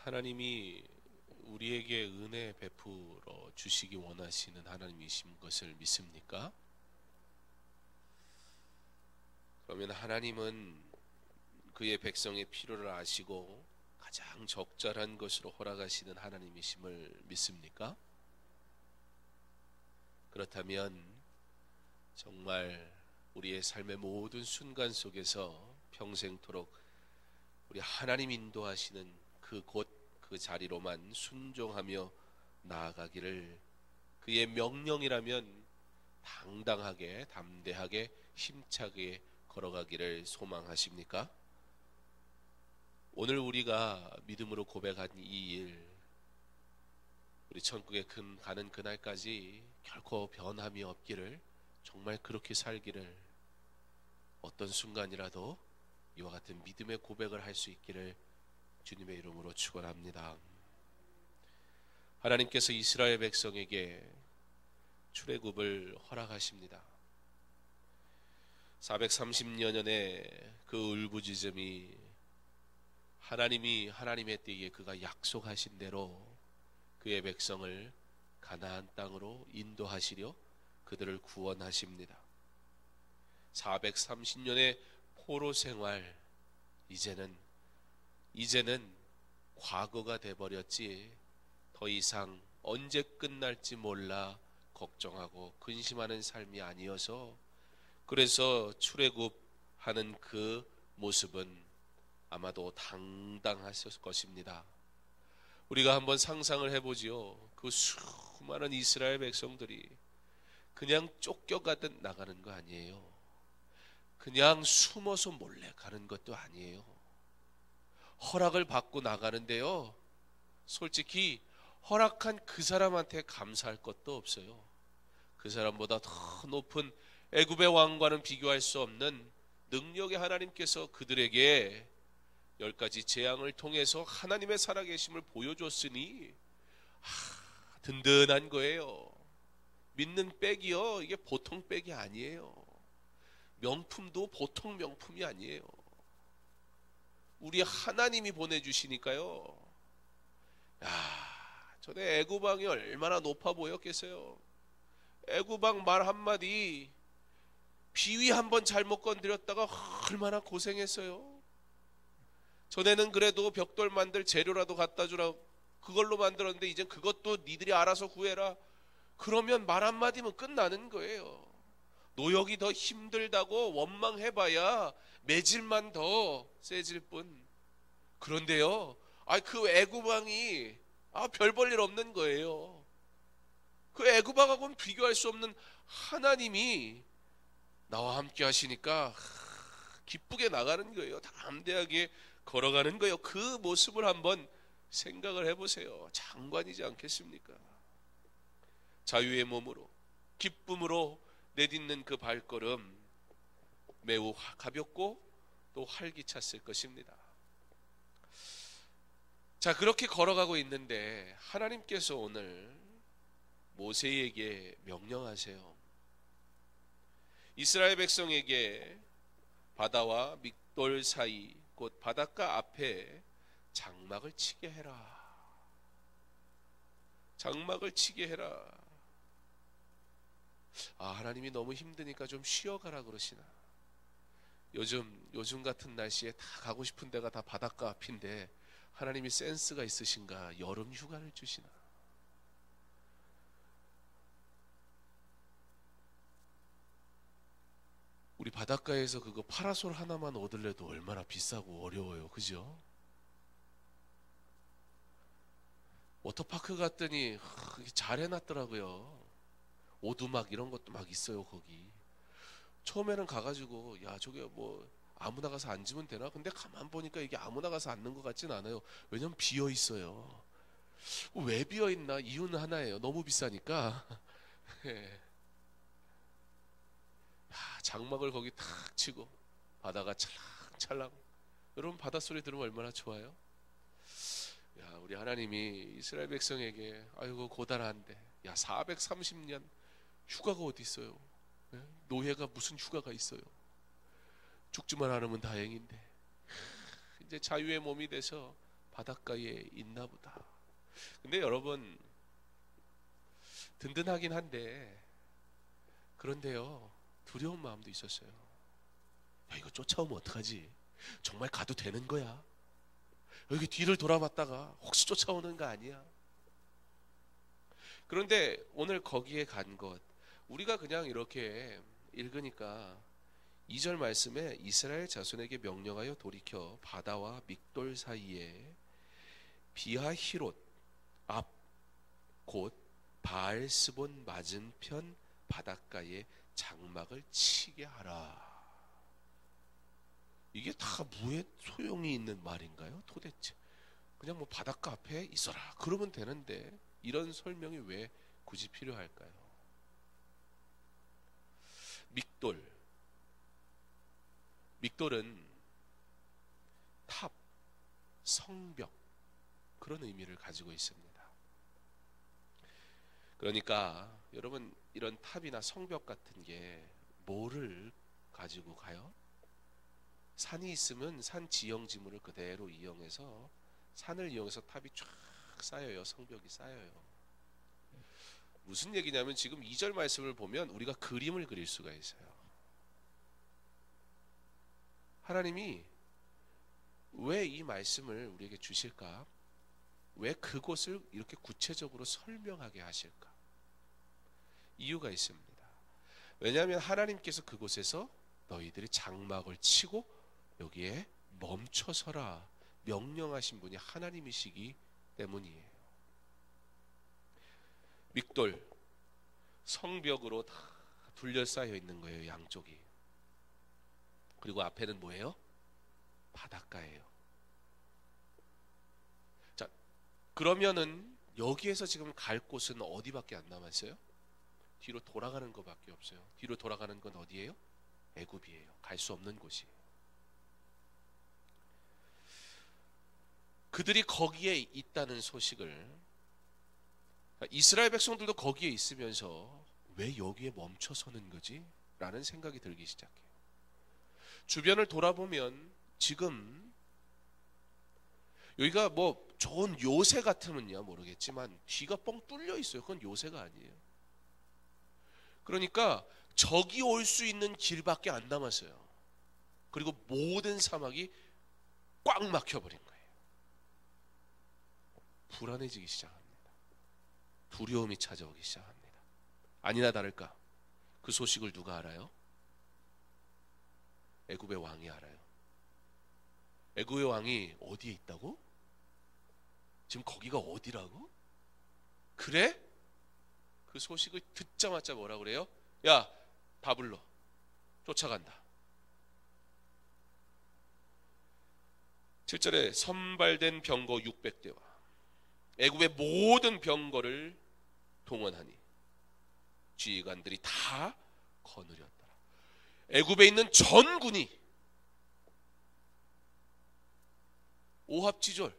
하나님이 우리에게 은혜 베풀어 주시기 원하시는 하나님이신 것을 믿습니까? 그러면 하나님은 그의 백성의 필요를 아시고 가장 적절한 것으로 허락하시는 하나님이심을 믿습니까? 그렇다면 정말 우리의 삶의 모든 순간 속에서 평생토록 우리 하나님 인도하시는 그 자리로만 순종하며 나아가기를, 그의 명령이라면 당당하게 담대하게 힘차게 걸어가기를 소망하십니까? 오늘 우리가 믿음으로 고백한 이 일, 우리 천국에 가는 그날까지 결코 변함이 없기를, 정말 그렇게 살기를, 어떤 순간이라도 이와 같은 믿음의 고백을 할 수 있기를 주님의 이름으로 축원합니다. 하나님께서 이스라엘 백성에게 출애굽을 허락하십니다. 430년의 그 울부짖음이 하나님이 하나님의 때에 그가 약속하신 대로 그의 백성을 가나안 땅으로 인도하시려 그들을 구원하십니다. 430년의 포로 생활, 이제는 과거가 돼버렸지, 더 이상 언제 끝날지 몰라 걱정하고 근심하는 삶이 아니어서, 그래서 출애굽하는 그 모습은 아마도 당당하실 것입니다. 우리가 한번 상상을 해보지요. 그 수많은 이스라엘 백성들이 그냥 쫓겨가듯 나가는 거 아니에요. 그냥 숨어서 몰래 가는 것도 아니에요. 허락을 받고 나가는데요, 솔직히 허락한 그 사람한테 감사할 것도 없어요. 그 사람보다 더 높은 애굽의 왕과는 비교할 수 없는 능력의 하나님께서 그들에게 10가지 재앙을 통해서 하나님의 살아계심을 보여줬으니 든든한 거예요. 믿는 백이요, 이게 보통 백이 아니에요. 명품도 보통 명품이 아니에요. 우리 하나님이 보내주시니까요. 전에 애굽왕이 얼마나 높아 보였겠어요. 애굽왕 말 한마디, 비위 한번 잘못 건드렸다가 얼마나 고생했어요. 전에는 그래도 벽돌 만들 재료라도 갖다 주라, 그걸로 만들었는데 이젠 그것도 니들이 알아서 구해라. 그러면 말 한마디면 끝나는 거예요. 노역이 더 힘들다고 원망해봐야 매질만 더 세질 뿐. 그런데요, 그 애굽왕이 별 볼 일 없는 거예요. 그 애굽왕하고는 비교할 수 없는 하나님이 나와 함께 하시니까 기쁘게 나가는 거예요. 담대하게 걸어가는 거예요. 그 모습을 한번 생각을 해보세요. 장관이지 않겠습니까? 자유의 몸으로 기쁨으로 내딛는 그 발걸음, 매우 가볍고 또 활기찼을 것입니다. 자, 그렇게 걸어가고 있는데 하나님께서 오늘 모세에게 명령하세요. 이스라엘 백성에게 바다와 믹돌 사이, 곧 바닷가 앞에 장막을 치게 해라. 장막을 치게 해라. 하나님이 너무 힘드니까 좀 쉬어가라 그러시나? 요즘 같은 날씨에 다 가고 싶은 데가 다 바닷가 앞인데 하나님이 센스가 있으신가? 여름 휴가를 주시나? 우리 바닷가에서 그거 파라솔 하나만 얻으려도 얼마나 비싸고 어려워요. 그죠? 워터파크 갔더니 잘 해놨더라고요. 오두막 이런 것도 막 있어요. 거기 처음에는 가가지고 저게 뭐 아무나 가서 앉으면 되나? 근데 가만 보니까 이게 아무나 가서 앉는 것 같진 않아요. 왜냐면 비어 있어요. 왜 비어 있나? 이유는 하나예요. 너무 비싸니까. 장막을 거기 탁 치고 바다가 찰랑찰랑. 여러분, 바닷소리 들으면 얼마나 좋아요? 우리 하나님이 이스라엘 백성에게 아이고 고단한데 430년 휴가가 어디 있어요? 노예가 무슨 휴가가 있어요? 죽지만 않으면 다행인데 이제 자유의 몸이 돼서 바닷가에 있나 보다. 근데 여러분, 든든하긴 한데, 그런데요, 두려운 마음도 있었어요. 야, 이거 쫓아오면 어떡하지? 정말 가도 되는 거야? 여기 뒤를 돌아봤다가 혹시 쫓아오는 거 아니야? 그런데 오늘 거기에 간 것, 우리가 그냥 이렇게 읽으니까 2절 말씀에 이스라엘 자손에게 명령하여 돌이켜 바다와 믹돌 사이에 비하히롯 앞 곧 바알스본 맞은편 바닷가에 장막을 치게 하라. 이게 다 무슨 소용이 있는 말인가요? 도대체 그냥 뭐 바닷가 앞에 있어라 그러면 되는데 이런 설명이 왜 굳이 필요할까요? 믹돌은 탑, 성벽 그런 의미를 가지고 있습니다. 그러니까 여러분, 이런 탑이나 성벽 같은 게 뭐를 가지고 가요? 산이 있으면 산 지형지물을 그대로 이용해서, 산을 이용해서 탑이 쫙 쌓여요. 성벽이 쌓여요. 무슨 얘기냐면 지금 2절 말씀을 보면 우리가 그림을 그릴 수가 있어요. 하나님이 왜 이 말씀을 우리에게 주실까? 왜 그곳을 이렇게 구체적으로 설명하게 하실까? 이유가 있습니다. 왜냐하면 하나님께서 그곳에서 너희들이 장막을 치고 여기에 멈춰서라 명령하신 분이 하나님이시기 때문이에요. 믹돌, 성벽으로 다 둘러싸여 있는 거예요, 양쪽이. 그리고 앞에는 뭐예요? 바닷가예요. 자, 그러면은 여기에서 지금 갈 곳은 어디밖에 안 남았어요? 뒤로 돌아가는 것밖에 없어요. 뒤로 돌아가는 건 어디예요? 애굽이에요. 갈 수 없는 곳이에요. 그들이 거기에 있다는 소식을, 이스라엘 백성들도 거기에 있으면서 왜 여기에 멈춰서는 거지? 라는 생각이 들기 시작해요. 주변을 돌아보면 지금 여기가 뭐 좋은 요새 같으면야 모르겠지만 뒤가 뻥 뚫려 있어요. 그건 요새가 아니에요. 그러니까 적이 올 수 있는 길밖에 안 남았어요. 그리고 모든 사막이 꽉 막혀버린 거예요. 불안해지기 시작합니다. 두려움이 찾아오기 시작합니다. 아니나 다를까 그 소식을 누가 알아요? 애굽의 왕이 알아요. 애굽의 왕이 어디에 있다고? 지금 거기가 어디라고? 그래? 그 소식을 듣자마자 뭐라 그래요? 야, 다 불러. 쫓아간다. 7절에 선발된 병거 600대와 애굽의 모든 병거를 동원하니 지휘관들이 다 거느렸더라. 애굽에 있는 전군이 오합지졸,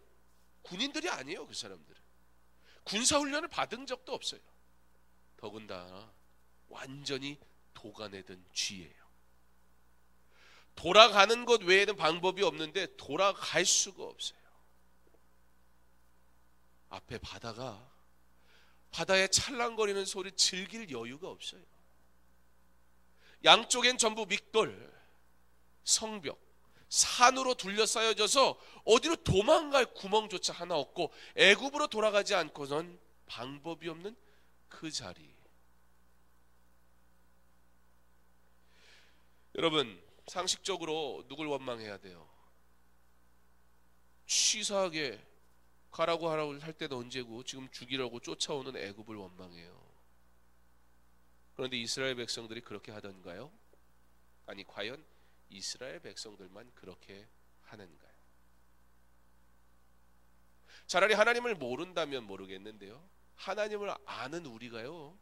군인들이 아니에요. 그 사람들은 군사훈련을 받은 적도 없어요. 더군다나 완전히 도가내든 쥐예요. 돌아가는 것 외에는 방법이 없는데 돌아갈 수가 없어요. 앞에 바다에 찰랑거리는 소리 즐길 여유가 없어요. 양쪽엔 전부 믹돌, 성벽, 산으로 둘러싸여져서 어디로 도망갈 구멍조차 하나 없고 애굽으로 돌아가지 않고선 방법이 없는 그 자리. 여러분, 상식적으로 누굴 원망해야 돼요? 치사하게 가라고 하라고 할 때는 언제고 지금 죽이려고 쫓아오는 애굽을 원망해요. 그런데 이스라엘 백성들이 그렇게 하던가요? 아니, 과연 이스라엘 백성들만 그렇게 하는가요? 차라리 하나님을 모른다면 모르겠는데요, 하나님을 아는 우리가요,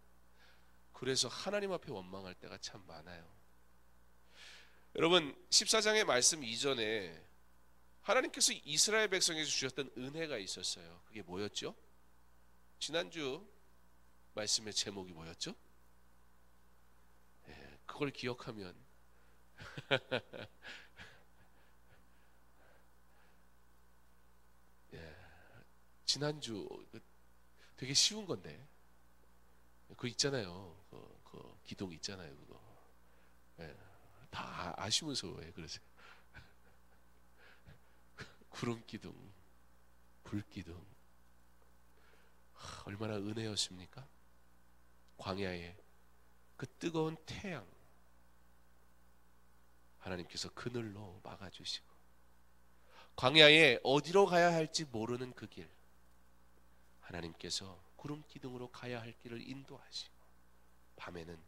그래서 하나님 앞에 원망할 때가 참 많아요. 여러분, 14장의 말씀 이전에 하나님께서 이스라엘 백성에게 주셨던 은혜가 있었어요. 그게 뭐였죠? 지난주 말씀의 제목이 뭐였죠? 그걸 기억하면 지난주 되게 쉬운 건데 그거 있잖아요. 그 기둥 있잖아요. 그거. 예, 다 아시면서 왜 그러세요? 구름 기둥, 불 기둥. 얼마나 은혜였습니까? 광야에 그 뜨거운 태양 하나님께서 그늘로 막아주시고, 광야에 어디로 가야 할지 모르는 그 길 하나님께서 구름 기둥으로 가야 할 길을 인도하시고, 밤에는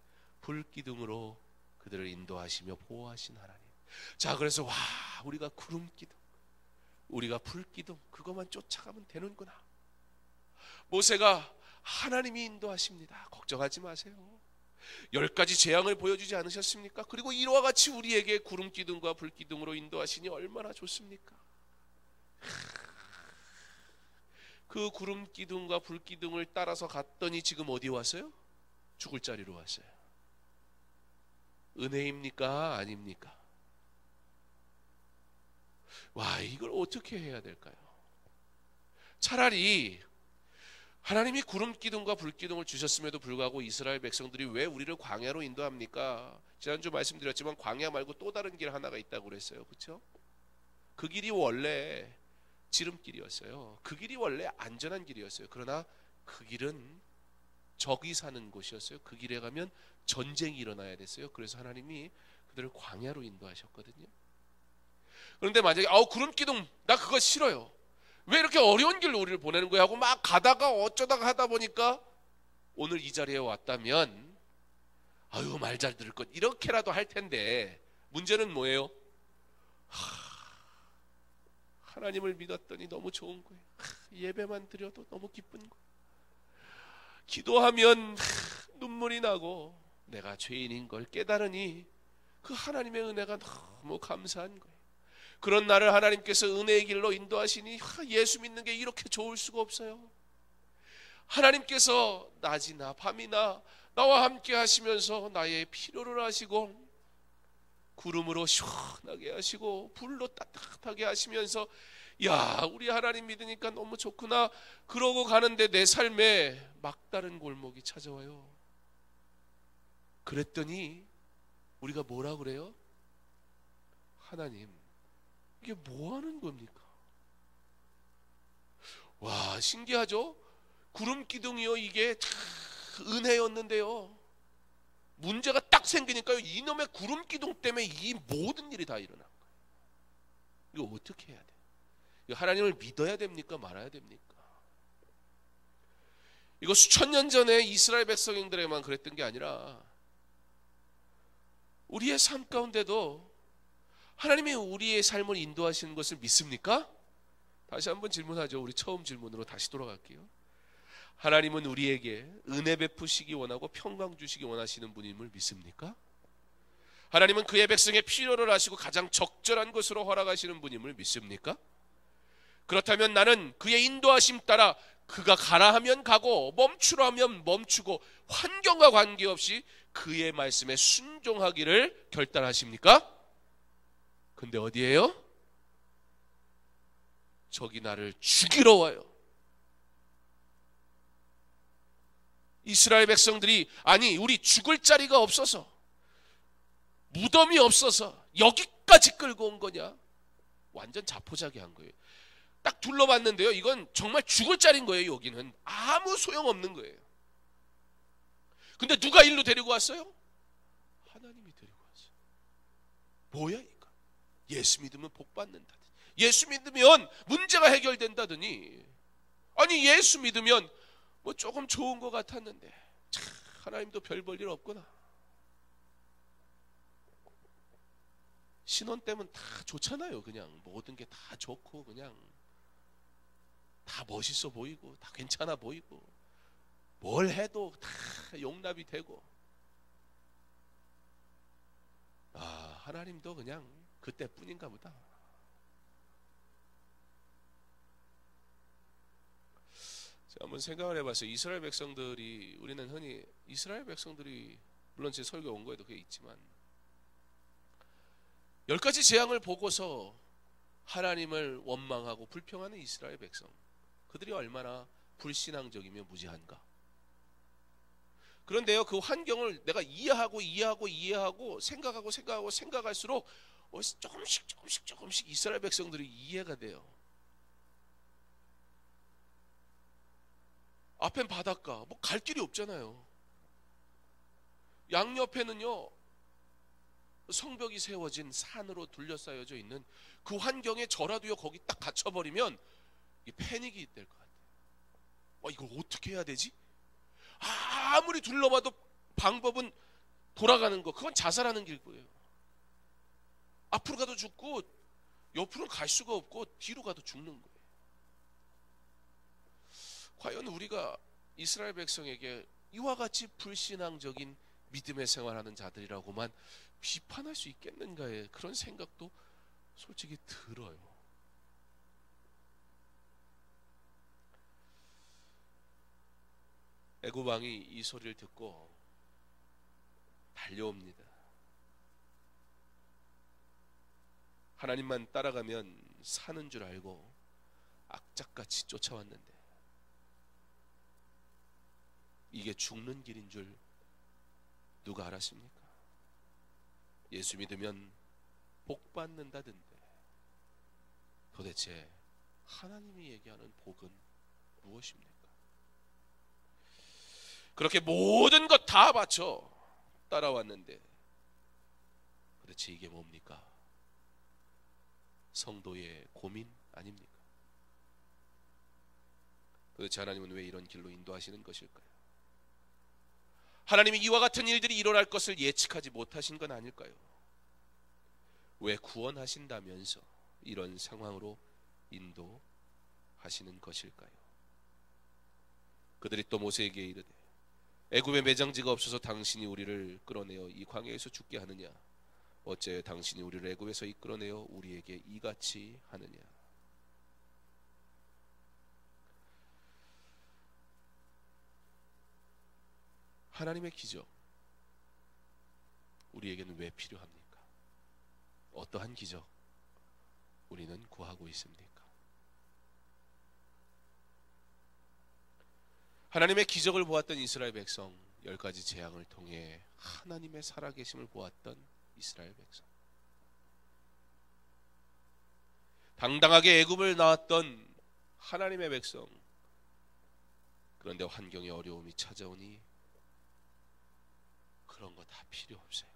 불 기둥으로 그들을 인도하시며 보호하신 하나님. 자, 그래서 와, 우리가 구름 기둥, 우리가 불 기둥, 그것만 쫓아가면 되는구나. 모세가 하나님이 인도하십니다. 걱정하지 마세요. 10가지 재앙을 보여주지 않으셨습니까? 그리고 이와 같이 우리에게 구름 기둥과 불 기둥으로 인도하시니 얼마나 좋습니까? 그 구름 기둥과 불 기둥을 따라서 갔더니 지금 어디 왔어요? 죽을 자리로 왔어요. 은혜입니까? 아닙니까? 와, 이걸 어떻게 해야 될까요? 차라리 하나님이 구름 기둥과 불 기둥을 주셨음에도 불구하고 이스라엘 백성들이 왜 우리를 광야로 인도합니까? 지난주 말씀드렸지만 광야 말고 또 다른 길 하나가 있다고 그랬어요. 그렇죠? 그 길이 원래 지름길이었어요. 그 길이 원래 안전한 길이었어요. 그러나 그 길은 적이 사는 곳이었어요. 그 길에 가면 전쟁이 일어나야 됐어요. 그래서 하나님이 그들을 광야로 인도하셨거든요. 그런데 만약에 구름 기둥 나 그거 싫어요. 왜 이렇게 어려운 길로 우리를 보내는 거야 하고 막 가다가 어쩌다가 하다 보니까 오늘 이 자리에 왔다면 아유, 말 잘 들을 것 이렇게라도 할 텐데, 문제는 뭐예요? 하나님을 믿었더니 너무 좋은 거예요. 예배만 드려도 너무 기쁜 거예요. 기도하면 눈물이 나고 내가 죄인인 걸 깨달으니 그 하나님의 은혜가 너무 감사한 거예요. 그런 나를 하나님께서 은혜의 길로 인도하시니 예수 믿는 게 이렇게 좋을 수가 없어요. 하나님께서 낮이나 밤이나 나와 함께 하시면서 나의 필요를 하시고, 구름으로 시원하게 하시고 불로 따뜻하게 하시면서, 야, 우리 하나님 믿으니까 너무 좋구나 그러고 가는데 내 삶에 막다른 골목이 찾아와요. 그랬더니 우리가 뭐라 그래요? 하나님, 이게 뭐 하는 겁니까? 와, 신기하죠? 구름 기둥이요, 이게 은혜였는데요, 문제가 딱 생기니까요, 이놈의 구름 기둥 때문에 이 모든 일이 다 일어난 거예요. 이거 어떻게 해야 돼요? 이거 하나님을 믿어야 됩니까? 말아야 됩니까? 이거 수천 년 전에 이스라엘 백성들에게만 그랬던 게 아니라 우리의 삶 가운데도 하나님이 우리의 삶을 인도하시는 것을 믿습니까? 다시 한번 질문하죠. 우리 처음 질문으로 다시 돌아갈게요. 하나님은 우리에게 은혜 베푸시기 원하고 평강 주시기 원하시는 분임을 믿습니까? 하나님은 그의 백성의 필요를 아시고 가장 적절한 것으로 허락하시는 분임을 믿습니까? 그렇다면 나는 그의 인도하심 따라 그가 가라 하면 가고 멈추라 하면 멈추고 환경과 관계없이 그의 말씀에 순종하기를 결단하십니까? 근데 어디에요? 적이 나를 죽이러 와요. 이스라엘 백성들이, 아니 우리 죽을 자리가 없어서, 무덤이 없어서 여기까지 끌고 온 거냐? 완전 자포자기한 거예요. 딱 둘러봤는데요, 이건 정말 죽을 자리인 거예요. 여기는 아무 소용없는 거예요. 근데 누가 일로 데리고 왔어요? 하나님이 데리고 왔어요. 뭐야 이거? 예수 믿으면 복 받는다더니, 예수 믿으면 문제가 해결된다더니, 아니 예수 믿으면 뭐 조금 좋은 것 같았는데 참 하나님도 별 볼 일 없구나. 신혼 때면 다 좋잖아요. 그냥 모든 게 다 좋고 그냥 다 멋있어 보이고 다 괜찮아 보이고 뭘 해도 다 용납이 되고, 하나님도 그냥 그때뿐인가 보다. 제가 한번 생각을 해봤어요. 이스라엘 백성들이, 우리는 흔히 이스라엘 백성들이, 물론 제 설교 온 거에도 그게 있지만 10가지 재앙을 보고서 하나님을 원망하고 불평하는 이스라엘 백성, 그들이 얼마나 불신앙적이며 무지한가. 그런데요, 그 환경을 내가 이해하고 생각할수록 조금씩 이스라엘 백성들이 이해가 돼요. 앞엔 바닷가, 뭐 갈 길이 없잖아요. 양옆에는요, 성벽이 세워진 산으로 둘러싸여져 있는 그 환경에 저라도요 거기 딱 갇혀버리면 이 패닉이 될 것 같아요. 이걸 어떻게 해야 되지? 아무리 둘러봐도 방법은 돌아가는 거, 그건 자살하는 길이에요. 앞으로 가도 죽고 옆으로는 갈 수가 없고 뒤로 가도 죽는 거예요. 과연 우리가 이스라엘 백성에게 이와 같이 불신앙적인 믿음의 생활하는 자들이라고만 비판할 수 있겠는가의 그런 생각도 솔직히 들어요. 애굽 왕이 이 소리를 듣고 달려옵니다. 하나님만 따라가면 사는 줄 알고 악착같이 쫓아왔는데 이게 죽는 길인 줄 누가 알았습니까? 예수 믿으면 복 받는다던데 도대체 하나님이 얘기하는 복은 무엇입니까? 그렇게 모든 것 다 바쳐 따라왔는데 도대체 이게 뭡니까? 성도의 고민 아닙니까? 도대체 하나님은 왜 이런 길로 인도하시는 것일까요? 하나님이 이와 같은 일들이 일어날 것을 예측하지 못하신 건 아닐까요? 왜 구원하신다면서 이런 상황으로 인도하시는 것일까요? 그들이 또 모세에게 이르되 애굽에 매장지가 없어서 당신이 우리를 끌어내어 이 광야에서 죽게 하느냐? 어째 당신이 우리를 애굽에서 이끌어내어 우리에게 이같이 하느냐? 하나님의 기적, 우리에게는 왜 필요합니까? 어떠한 기적 우리는 구하고 있습니까? 하나님의 기적을 보았던 이스라엘 백성, 10가지 재앙을 통해 하나님의 살아계심을 보았던 이스라엘 백성, 당당하게 애굽을 나왔던 하나님의 백성, 그런데 환경의 어려움이 찾아오니 그런 거 다 필요 없어요.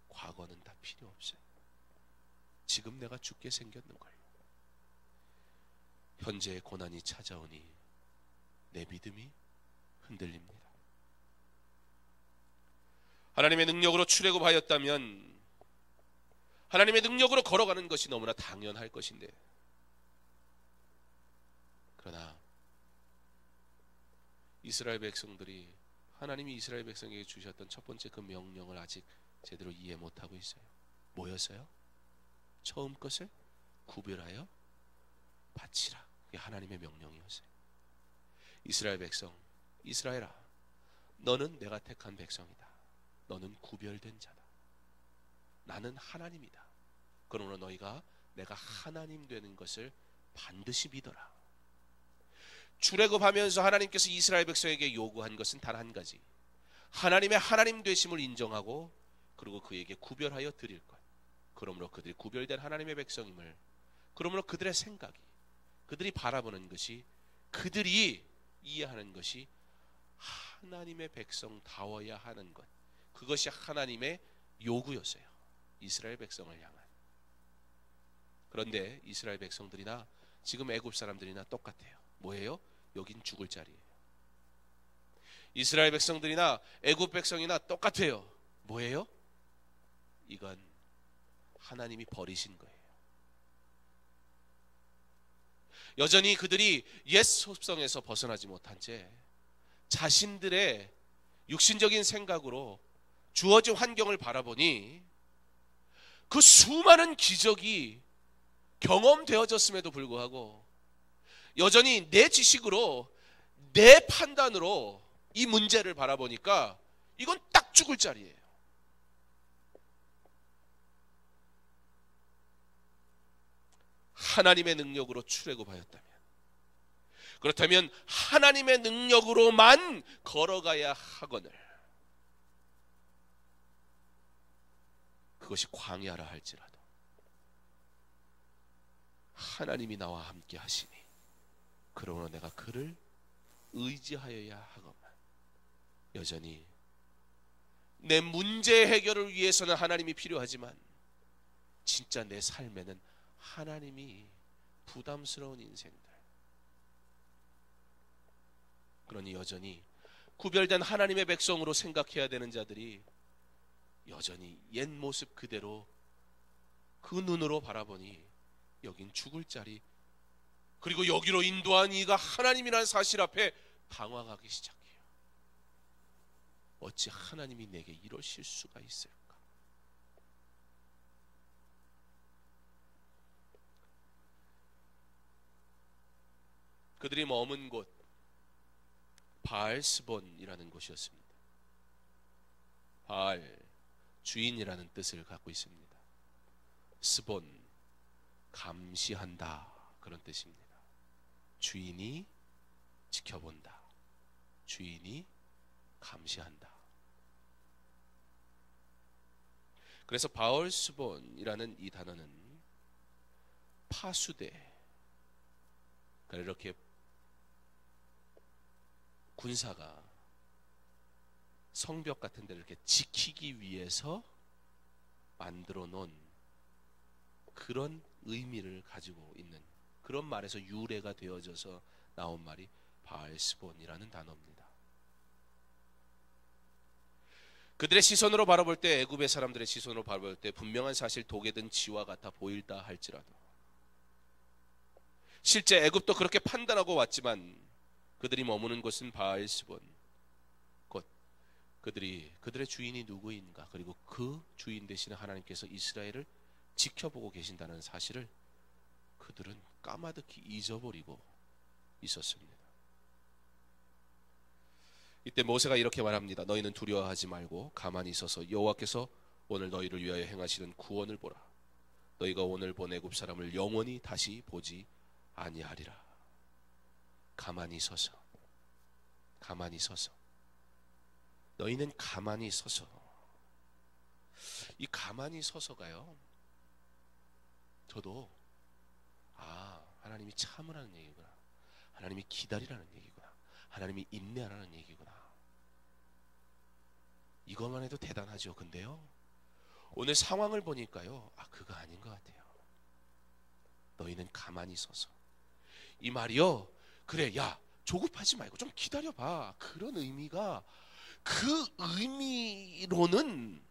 과거는 다 필요 없어요. 지금 내가 죽게 생겼는걸요. 현재의 고난이 찾아오니 내 믿음이 흔들립니다. 하나님의 능력으로 출애굽하였다면 하나님의 능력으로 걸어가는 것이 너무나 당연할 것인데, 그러나 이스라엘 백성들이 하나님이 이스라엘 백성에게 주셨던 첫 번째 그 명령을 아직 제대로 이해 못하고 있어요. 뭐였어요? 처음 것을 구별하여 바치라. 그게 하나님의 명령이었어요. 이스라엘 백성, 이스라엘아, 너는 내가 택한 백성이다. 너는 구별된 자다. 나는 하나님이다. 그러므로 너희가 내가 하나님 되는 것을 반드시 믿어라. 출애굽하면서 하나님께서 이스라엘 백성에게 요구한 것은 단 한 가지, 하나님의 하나님 되심을 인정하고 그리고 그에게 구별하여 드릴 것. 그러므로 그들이 구별된 하나님의 백성임을, 그러므로 그들의 생각이, 그들이 바라보는 것이, 그들이 이해하는 것이 하나님의 백성다워야 하는 것, 그것이 하나님의 요구였어요. 이스라엘 백성을 향한. 그런데 이스라엘 백성들이나 지금 애굽 사람들이나 똑같아요. 뭐예요? 여긴 죽을 자리예요. 이스라엘 백성들이나 애굽 백성이나 똑같아요. 뭐예요? 이건 하나님이 버리신 거예요. 여전히 그들이 옛 속성에서 벗어나지 못한 채 자신들의 육신적인 생각으로 주어진 환경을 바라보니 그 수많은 기적이 경험되어졌음에도 불구하고 여전히 내 지식으로, 내 판단으로 이 문제를 바라보니까 이건 딱 죽을 자리예요. 하나님의 능력으로 출애굽하였다면, 그렇다면 하나님의 능력으로만 걸어가야 하거늘 그것이 광야라 할지라도 하나님이 나와 함께 하시니 그러므로 내가 그를 의지하여야 하건만 여전히 내 문제 해결을 위해서는 하나님이 필요하지만 진짜 내 삶에는 하나님이 부담스러운 인생들, 그러니 여전히 구별된 하나님의 백성으로 생각해야 되는 자들이 여전히 옛 모습 그대로 그 눈으로 바라보니 여긴 죽을 자리, 그리고 여기로 인도한 이가 하나님이라는 사실 앞에 당황하기 시작해요. 어찌 하나님이 내게 이러실 수가 있을까? 그들이 머문 곳 바알스본이라는 곳이었습니다. 바알, 주인이라는 뜻을 갖고 있습니다. 스본, 감시한다, 그런 뜻입니다. 주인이 지켜본다, 주인이 감시한다. 그래서 바알스본이라는 이 단어는 파수대, 그러니까 이렇게 군사가 성벽 같은 데를 이렇게 지키기 위해서 만들어 놓은 그런 의미를 가지고 있는 그런 말에서 유래가 되어져서 나온 말이 바알스본이라는 단어입니다. 그들의 시선으로 바라볼 때, 애굽의 사람들의 시선으로 바라볼 때 분명한 사실 독에 든 쥐와 같아 보일다 할지라도 실제 애굽도 그렇게 판단하고 왔지만 그들이 머무는 곳은 바알스본, 곧 그들의 주인이 누구인가, 그리고 그 주인 되시는 하나님께서 이스라엘을 지켜보고 계신다는 사실을 그들은 까마득히 잊어버리고 있었습니다. 이때 모세가 이렇게 말합니다. 너희는 두려워하지 말고 가만히 있어서 여호와께서 오늘 너희를 위하여 행하시는 구원을 보라. 너희가 오늘 본 애굽 사람을 영원히 다시 보지 아니하리라. 가만히 서서, 가만히 서서, 너희는 가만히 서서. 이 가만히 서서가요, 저도 하나님이 참으라는 얘기구나, 하나님이 기다리라는 얘기구나, 하나님이 인내하라는 얘기구나, 이것만 해도 대단하죠. 근데요, 오늘 상황을 보니까요, 그거 아닌 것 같아요. 너희는 가만히 서서, 이 말이요, 그래, 야 조급하지 말고 좀 기다려봐, 그런 의미가, 그 의미로는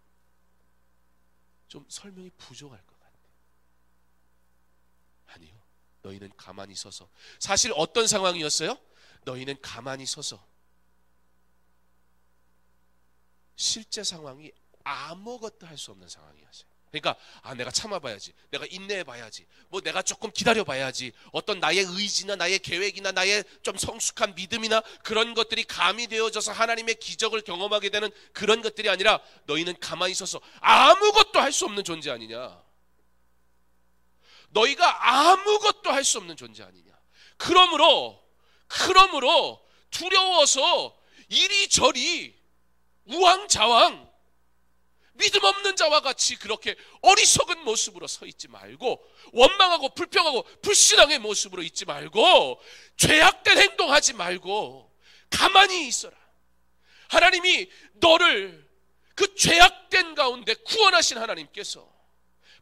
좀 설명이 부족할 것 같아요. 아니요, 너희는 가만히 서서. 사실 어떤 상황이었어요? 너희는 가만히 서서. 실제 상황이 아무것도 할 수 없는 상황이었어요. 그러니까 내가 참아봐야지, 내가 인내해봐야지, 뭐 내가 조금 기다려봐야지, 어떤 나의 의지나 나의 계획이나 나의 좀 성숙한 믿음이나 그런 것들이 가미되어져서 하나님의 기적을 경험하게 되는 그런 것들이 아니라 너희는 가만히 있어서 아무것도 할 수 없는 존재 아니냐, 너희가 아무것도 할 수 없는 존재 아니냐. 그러므로 두려워서 이리저리 우왕좌왕 믿음 없는 자와 같이 그렇게 어리석은 모습으로 서 있지 말고, 원망하고 불평하고 불신앙의 모습으로 있지 말고, 죄악된 행동하지 말고 가만히 있어라. 하나님이 너를 그 죄악된 가운데 구원하신 하나님께서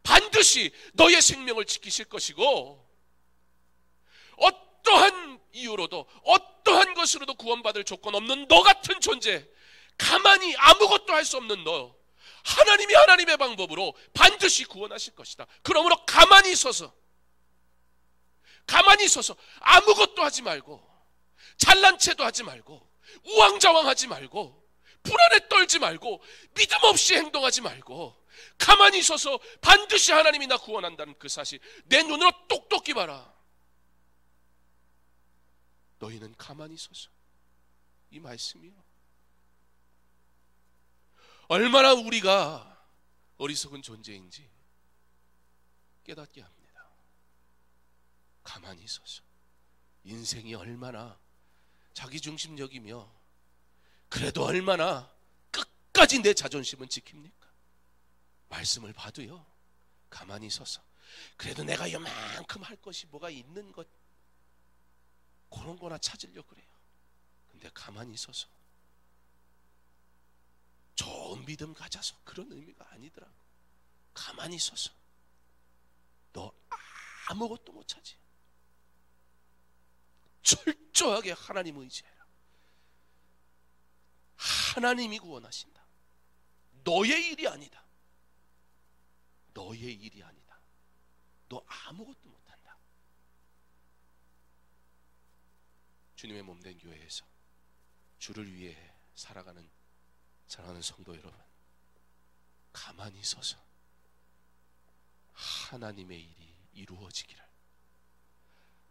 반드시 너의 생명을 지키실 것이고, 어떠한 이유로도 어떠한 것으로도 구원받을 조건 없는 너 같은 존재, 가만히 아무것도 할 수 없는 너, 하나님이 하나님의 방법으로 반드시 구원하실 것이다. 그러므로 가만히 서서 아무것도 하지 말고, 잘난 체도 하지 말고, 우왕좌왕하지 말고, 불안에 떨지 말고, 믿음 없이 행동하지 말고, 가만히 서서 반드시 하나님이 나 구원한다는 그 사실 내 눈으로 똑똑히 봐라. 너희는 가만히 서서. 이 말씀이요, 얼마나 우리가 어리석은 존재인지 깨닫게 합니다. 가만히 서서. 인생이 얼마나 자기중심적이며 그래도 얼마나 끝까지 내 자존심은 지킵니까? 말씀을 봐도요, 가만히 서서 그래도 내가 이만큼 할 것이 뭐가 있는 것, 그런 거나 찾으려고 그래요. 근데 가만히 서서 좋은 믿음 가져서 그런 의미가 아니더라고. 가만히 서서 너 아무것도 못 찾지. 철저하게 하나님 의지해라. 하나님이 구원하신다. 너의 일이 아니다. 너의 일이 아니다. 너 아무것도 못한다. 주님의 몸된 교회에서 주를 위해 살아가는 사랑하는 성도 여러분, 가만히 서서 하나님의 일이 이루어지기를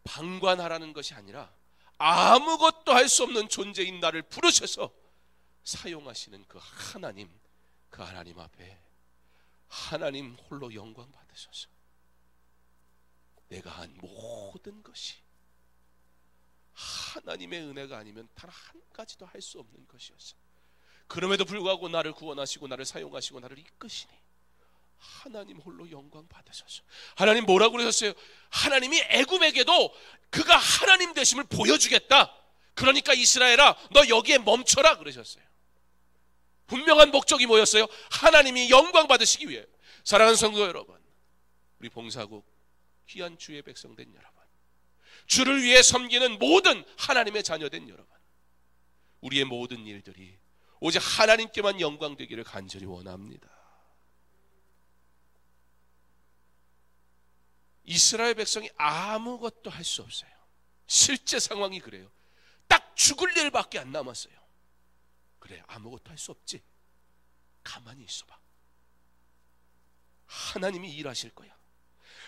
방관하라는 것이 아니라 아무것도 할 수 없는 존재인 나를 부르셔서 사용하시는 그 하나님 앞에 하나님 홀로 영광 받으셔서 내가 한 모든 것이 하나님의 은혜가 아니면 단 한 가지도 할 수 없는 것이었어. 그럼에도 불구하고 나를 구원하시고 나를 사용하시고 나를 이끄시니 하나님 홀로 영광 받으셔서. 하나님 뭐라고 그러셨어요? 하나님이 애굽에게도 그가 하나님 되심을 보여주겠다. 그러니까 이스라엘아, 너 여기에 멈춰라 그러셨어요. 분명한 목적이 뭐였어요? 하나님이 영광 받으시기 위해. 사랑하는 성도 여러분, 우리 봉사국 귀한 주의 백성된 여러분, 주를 위해 섬기는 모든 하나님의 자녀된 여러분, 우리의 모든 일들이 오직 하나님께만 영광 되기를 간절히 원합니다. 이스라엘 백성이 아무것도 할 수 없어요. 실제 상황이 그래요. 딱 죽을 일밖에 안 남았어요. 그래, 아무것도 할 수 없지. 가만히 있어봐. 하나님이 일하실 거야.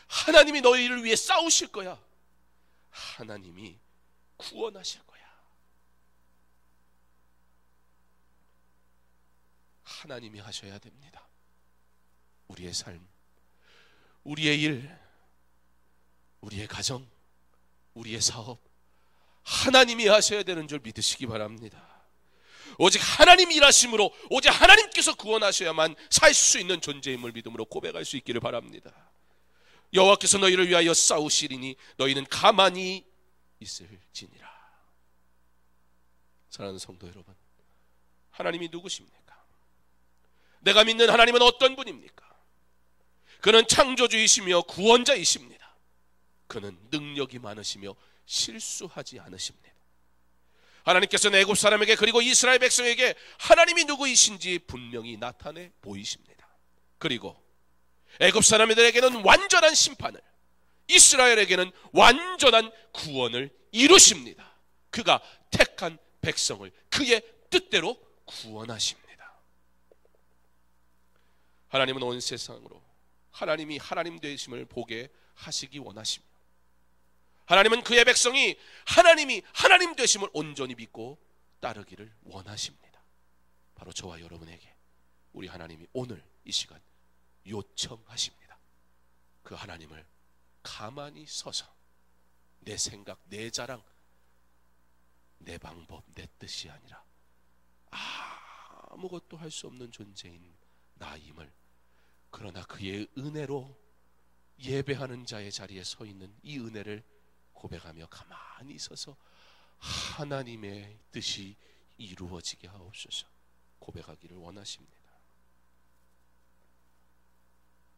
하나님이 너희를 위해 싸우실 거야. 하나님이 구원하실 거야. 하나님이 하셔야 됩니다. 우리의 삶, 우리의 일, 우리의 가정, 우리의 사업, 하나님이 하셔야 되는 줄 믿으시기 바랍니다. 오직 하나님 일하심으로, 오직 하나님께서 구원하셔야만 살 수 있는 존재임을 믿음으로 고백할 수 있기를 바랍니다. 여호와께서 너희를 위하여 싸우시리니 너희는 가만히 있을지니라. 사랑하는 성도 여러분, 하나님이 누구십니까? 내가 믿는 하나님은 어떤 분입니까? 그는 창조주이시며 구원자이십니다. 그는 능력이 많으시며 실수하지 않으십니다. 하나님께서는 애굽 사람에게 그리고 이스라엘 백성에게 하나님이 누구이신지 분명히 나타내 보이십니다. 그리고 애굽 사람들에게는 완전한 심판을, 이스라엘에게는 완전한 구원을 이루십니다. 그가 택한 백성을 그의 뜻대로 구원하십니다. 하나님은 온 세상으로 하나님이 하나님 되심을 보게 하시기 원하십니다. 하나님은 그의 백성이 하나님이 하나님 되심을 온전히 믿고 따르기를 원하십니다. 바로 저와 여러분에게 우리 하나님이 오늘 이 시간 요청하십니다. 그 하나님을 가만히 서서 내 생각, 내 자랑, 내 방법, 내 뜻이 아니라 아무것도 할 수 없는 존재인 나임을, 그러나 그의 은혜로 예배하는 자의 자리에 서 있는 이 은혜를 고백하며 가만히 서서 하나님의 뜻이 이루어지게 하옵소서 고백하기를 원하십니다.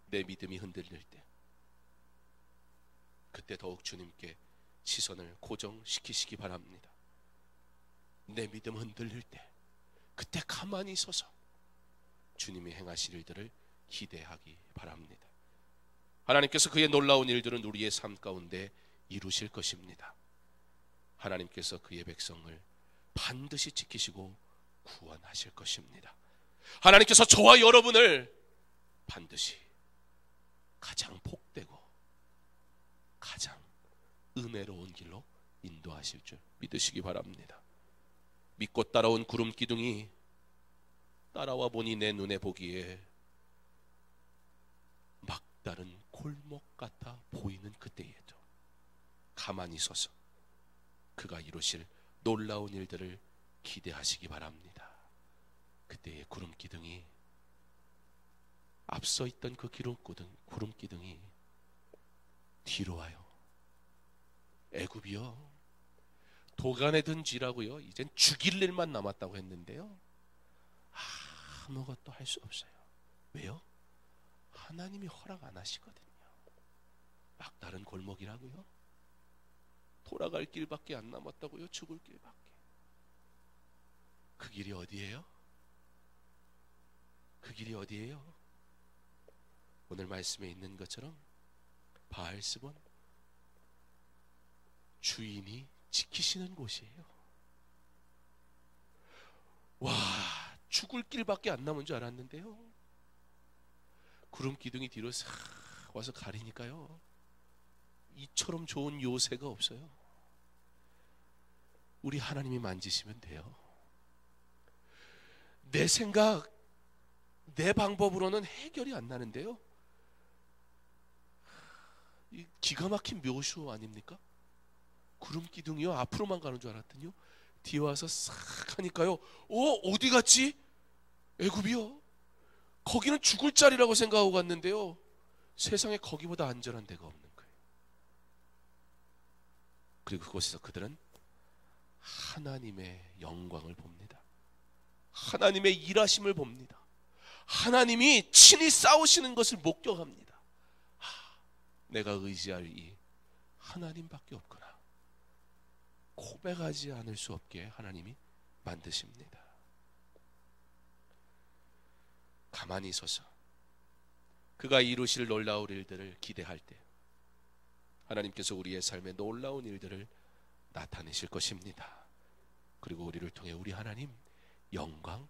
내 믿음이 흔들릴 때, 그때 더욱 주님께 시선을 고정시키시기 바랍니다. 내 믿음 흔들릴 때, 그때 가만히 서서 주님이 행하실 일들을 기대하기 바랍니다. 하나님께서 그의 놀라운 일들은 우리의 삶 가운데 이루실 것입니다. 하나님께서 그의 백성을 반드시 지키시고 구원하실 것입니다. 하나님께서 저와 여러분을 반드시 가장 복되고 가장 은혜로운 길로 인도하실 줄 믿으시기 바랍니다. 믿고 따라온 구름 기둥이 따라와 보니 내 눈에 보기에 막다른 골목 같아 보이는 그때에도 가만히 서서 그가 이루실 놀라운 일들을 기대하시기 바랍니다. 그때의 구름기둥이, 앞서 있던 그 구름기둥이 뒤로 와요. 애굽이요, 도간에 든 쥐라고요, 이젠 죽일 일만 남았다고 했는데요, 아무것도 할 수 없어요. 왜요? 하나님이 허락 안 하시거든요. 막다른 골목이라고요, 돌아갈 길밖에 안 남았다고요, 죽을 길밖에. 그 길이 어디예요? 그 길이 어디예요? 오늘 말씀에 있는 것처럼 바알스본, 주인이 지키시는 곳이에요. 와, 죽을 길밖에 안 남은 줄 알았는데요, 구름 기둥이 뒤로 싹 와서 가리니까요, 이처럼 좋은 요새가 없어요. 우리 하나님이 만지시면 돼요. 내 생각, 내 방법으로는 해결이 안 나는데요, 이 기가 막힌 묘수 아닙니까? 구름 기둥이요, 앞으로만 가는 줄 알았더니요, 뒤에 와서 싹 하니까요, 어디 갔지? 애굽이요, 거기는 죽을 자리라고 생각하고 갔는데요, 세상에 거기보다 안전한 데가 없는 거예요. 그리고 그곳에서 그들은 하나님의 영광을 봅니다. 하나님의 일하심을 봅니다. 하나님이 친히 싸우시는 것을 목격합니다. 내가 의지할 이 하나님밖에 없구나. 고백하지 않을 수 없게 하나님이 만드십니다. 가만히 서서 그가 이루실 놀라운 일들을 기대할 때 하나님께서 우리의 삶에 놀라운 일들을 나타내실 것입니다. 그리고 우리를 통해 우리 하나님 영광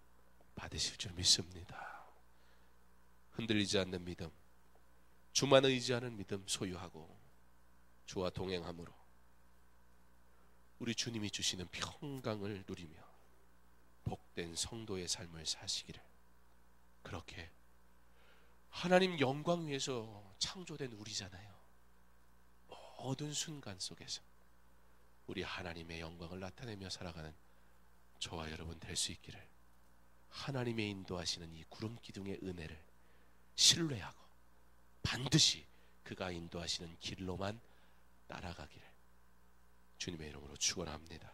받으실 줄 믿습니다. 흔들리지 않는 믿음, 주만 의지하는 믿음 소유하고 주와 동행함으로 우리 주님이 주시는 평강을 누리며 복된 성도의 삶을 사시기를, 그렇게 하나님 영광 위에서 창조된 우리잖아요. 모든 순간 속에서 우리 하나님의 영광을 나타내며 살아가는 저와 여러분 될 수 있기를, 하나님의 인도하시는 이 구름 기둥의 은혜를 신뢰하고 반드시 그가 인도하시는 길로만 따라가기를 주님의 이름으로 축원합니다.